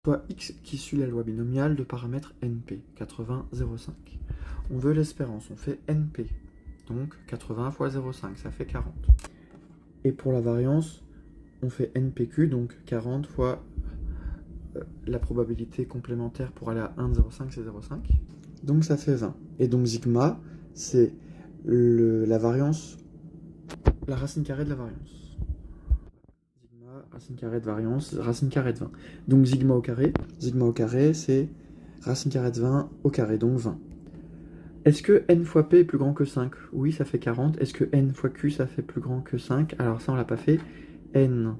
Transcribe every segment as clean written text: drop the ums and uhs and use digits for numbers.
Soit x qui suit la loi binomiale de paramètre np, 80, 0,5. On veut l'espérance, on fait np, donc 80 fois 0,5, ça fait 40. Et pour la variance, on fait npq, donc 40 fois la probabilité complémentaire pour aller à 1,05, c'est 0,5. Donc ça fait 20. Et donc sigma, c'est la variance, la racine carrée de la variance. Sigma, racine carrée de variance, racine carrée de 20. Donc sigma au carré, c'est racine carrée de 20 au carré, donc 20. Est-ce que n fois p est plus grand que 5? Oui, ça fait 40. Est-ce que n fois q, ça fait plus grand que 5? Alors ça, on l'a pas fait. N,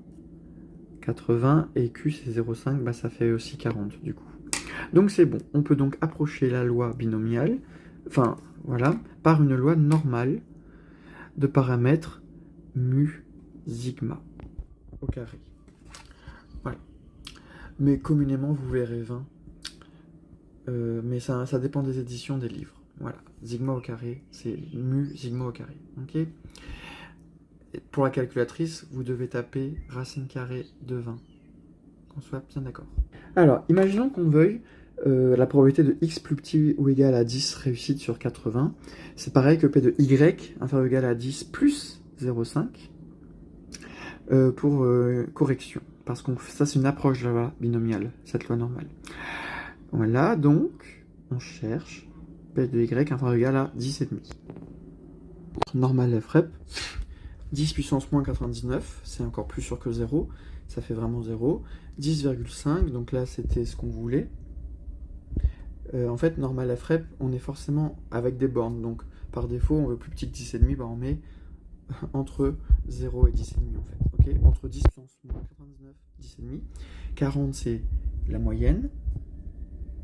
80, et q, c'est 0,5, bah ça fait aussi 40, du coup. Donc c'est bon. On peut donc approcher la loi binomiale, enfin, voilà, par une loi normale de paramètre mu sigma au carré. Voilà. Mais communément, vous verrez 20. Mais ça dépend des éditions des livres. Voilà, sigma au carré, c'est mu sigma au carré. Ok. Et pour la calculatrice, vous devez taper racine carrée de 20. Qu'on soit bien d'accord. Alors, imaginons qu'on veuille la probabilité de x plus petit ou égal à 10 réussite sur 80. C'est pareil que p de y inférieur ou égal à 10 plus 0,5 pour correction. Parce que ça, c'est une approche de la loi binomiale, cette loi normale. Voilà, donc, on cherche p de y inférieur ou égal à 10,5. Normal FREP, 10 puissance moins 99, c'est encore plus sûr que 0, ça fait vraiment 0. 10,5, donc là c'était ce qu'on voulait. En fait, normal FREP, on est forcément avec des bornes, donc par défaut, on veut plus petit que 10,5, bah on met entre 0 et 10,5 en fait. Okay, entre 10 puissance moins 99, 10,5. 40, c'est la moyenne.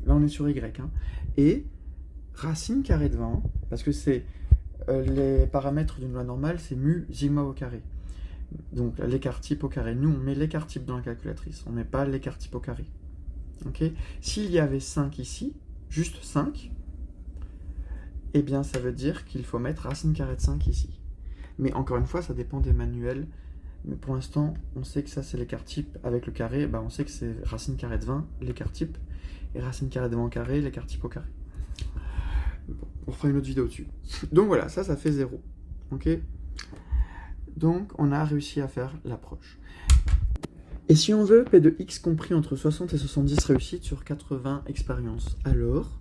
Là, on est sur y. Hein. Et racine carrée de 20, parce que c'est les paramètres d'une loi normale, c'est mu sigma au carré. Donc l'écart type au carré. Nous, on met l'écart type dans la calculatrice. On ne met pas l'écart type au carré. Okay. S'il y avait 5 ici, juste 5, eh bien ça veut dire qu'il faut mettre racine carrée de 5 ici. Mais encore une fois, ça dépend des manuels. Mais pour l'instant, on sait que ça c'est l'écart type avec le carré. Bah, on sait que c'est racine carrée de 20, l'écart type. Et racine carrée de 20 au carré, l'écart type au carré. Bon, on fera une autre vidéo dessus. Donc voilà, ça fait 0. Ok. Donc on a réussi à faire l'approche. Et si on veut p de x compris entre 60 et 70 réussites sur 80 expériences, alors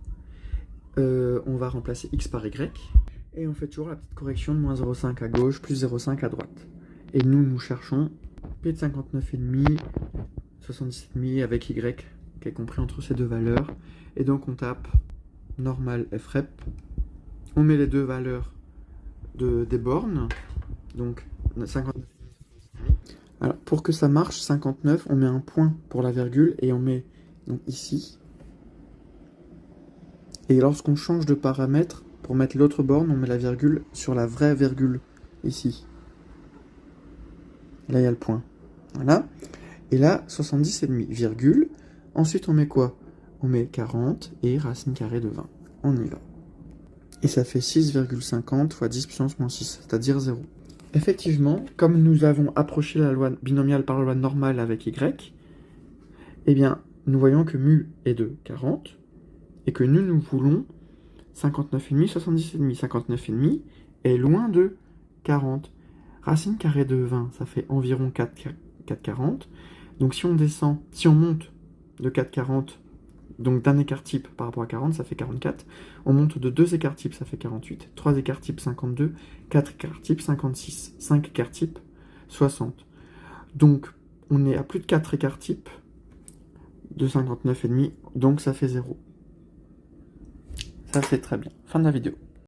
on va remplacer x par y. Et on fait toujours la petite correction de moins 0,5 à gauche, plus 0,5 à droite. Et nous cherchons p de 59,5, 77,5 avec y qui est compris entre ces deux valeurs. Et donc on tape normal FREP. On met les deux valeurs des bornes. Donc 59,5. Alors pour que ça marche, 59, on met un point pour la virgule et on met donc ici. Et lorsqu'on change de paramètre, pour mettre l'autre borne, on met la virgule sur la vraie virgule, ici. Là, il y a le point. Voilà. Et là, 70,5, virgule. Ensuite, on met quoi? On met 40 et racine carrée de 20. On y va. Et ça fait 6,50 fois 10 puissance moins 6, c'est-à-dire 0. Effectivement, comme nous avons approché la loi binomiale par la loi normale avec y, eh bien, nous voyons que mu est de 40, et que nous voulons 59,5, 70,5. 59,5 est loin de 40. Racine carrée de 20, ça fait environ 4,40. Donc si on descend, si on monte de 4,40, donc d'un écart type par rapport à 40, ça fait 44. On monte de 2 écarts types, ça fait 48. 3 écarts types, 52. 4 écarts types, 56. 5 écarts types, 60. Donc on est à plus de 4 écarts types de 59,5, donc ça fait 0. Ça c'est très bien. Fin de la vidéo.